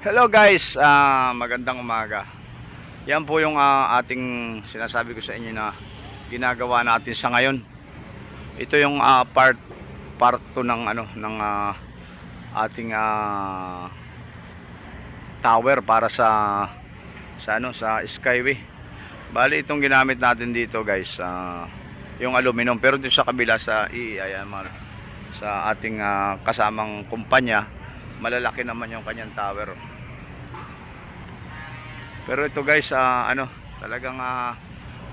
Hello guys, magandang umaga. Yan po yung ating sinasabi ko sa inyo na ginagawa natin sa ngayon. Ito yung part 2 ng ating tower para sa Skyway. Bali itong ginamit natin dito guys, yung aluminum, pero dito sa kabila sa ating kasamang kumpanya, malalaki naman yung kanyang tower. Pero ito guys, talagang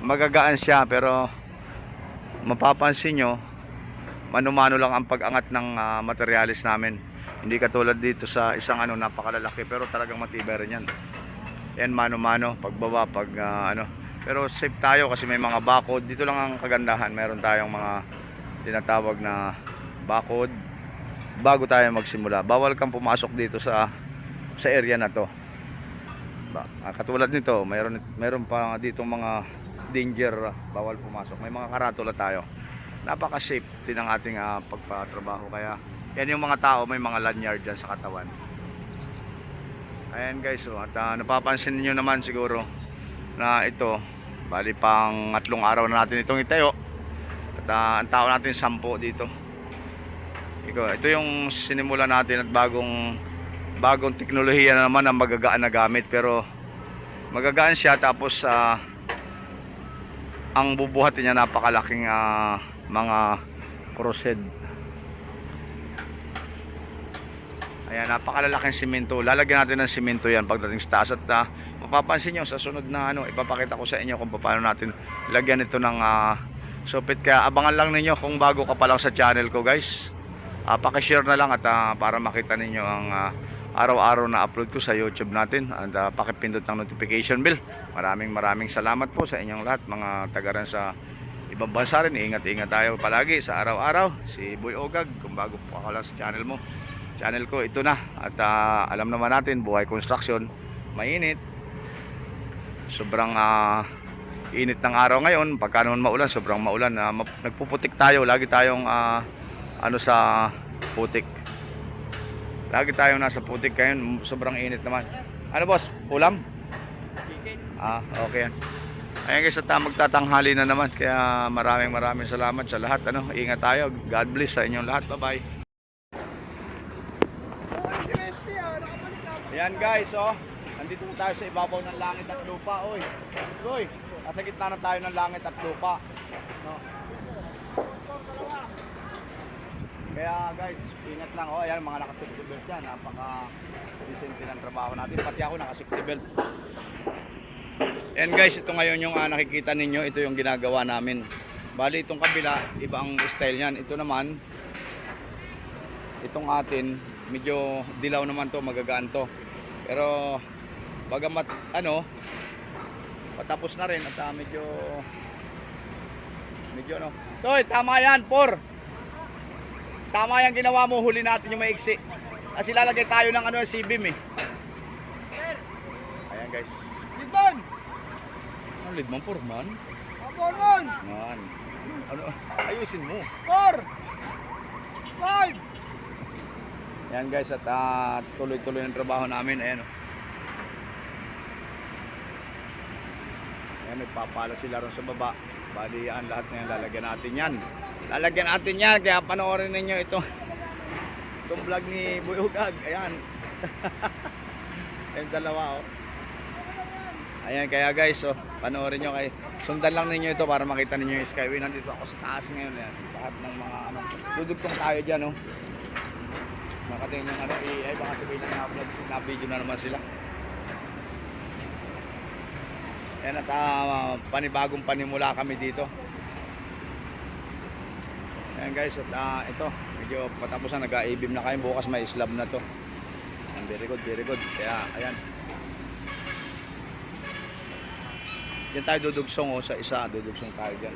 magagaan siya, pero mapapansin nyo, mano-mano lang ang pag-angat ng materialis namin. Hindi katulad dito sa isang napakalalaki, pero talagang matibay rin yan. Yan, mano-mano, pagbaba, pero safe tayo kasi may mga bakod. Dito lang ang kagandahan, meron tayong mga tinatawag na bakod bago tayo magsimula. Bawal kang pumasok dito sa area na to. Katulad nito, mayroon pa dito mga danger, bawal pumasok. May mga karatula tayo. Napaka-safety ng ating pagpatrabaho. Kaya yan yung mga tao, may mga lanyard dyan sa katawan. Ayan guys, at napapansin niyo naman siguro na ito, bali pang 3 araw na natin itong itayo. At ang tao natin 10 dito. Ito yung sinimula natin at bagong teknolohiya na naman ang magagaan na gamit, pero magagaan siya, tapos ang bubuhatin niya napakalaking mga crosshead. Ayan, napakalalaking simento. Lalagyan natin ng simento yan pagdating sa taas, at mapapansin nyo sa sunod na ipapakita ko sa inyo kung paano natin lagyan ito ng supit. Kaya abangan lang ninyo kung bago ka pa lang sa channel ko guys. Pakishare na lang at para makita ninyo ang araw-araw na upload ko sa YouTube natin, at pakipindot ng notification bell. Maraming salamat po sa inyong lahat, mga tagaran sa ibang bansa rin. Ingat tayo palagi sa araw-araw. Si Boy Ogag, kung bago po ako lang sa channel ko, ito na. At alam naman natin, buhay construction, mainit. Sobrang init ng araw ngayon. Pagka naman maulan, sobrang maulan. Nagpuputik tayo, lagi tayong sa putik. Lagi tayong nasa putik ngayon, sobrang init naman. Ano boss, ulam? Okay yan. Ayan guys, at magtatanghali na naman. Kaya maraming salamat sa lahat. Ingat tayo. God bless sa inyong lahat. Bye bye. Ayan guys, nandito na tayo sa ibabaw ng langit at lupa. Oy, nasa gitna na tayo ng langit at lupa. No? Kaya guys, ingat lang. Ayan, mga naka-safety belt yan. Napaka-decente ng trabaho natin. Pati ako naka-safety belt. Ayan guys, ito ngayon yung nakikita ninyo. Ito yung ginagawa namin. Bali itong kabila, ibang style yan. Ito naman, itong atin, medyo dilaw naman to, magagaan to. Pero bagamat patapos na rin at medyo Toy, tama yan, tama yung ginawa mo, huli natin yung maiksi. Kasi lalagay tayo ng C-beam eh. Ayan guys. Lidman! Ano lidman, man? Aponon! Man. Ayusin mo. 4! 5! Ayan guys, at tuloy-tuloy ng trabaho namin. Ayan Ayan, nagpapala sila ron sa baba. Bali yan, lahat na yan, lalagyan natin yan. Kaya panoorin ninyo itong vlog ni Boy Ogag. Ayan. Yung dalawa Ayan, kaya guys, panoorin nyo, sundan lang ninyo ito para makita ninyo yung Skyway. Nandito ako sa taas ngayon. Ayan. Lahat ng mga dudugtong tayo dyan. Makatingin yung baka sabihin na vlog, na video na naman sila. Ayan, at panibagong panimula kami dito. Ayan guys, at ito medyo patapos na, nag-i-beam na kayo. Bukas may slab na to. Ayan, very good. Kaya ayan, yan tayo dudugsong sa isa, dudugsong tayo dyan.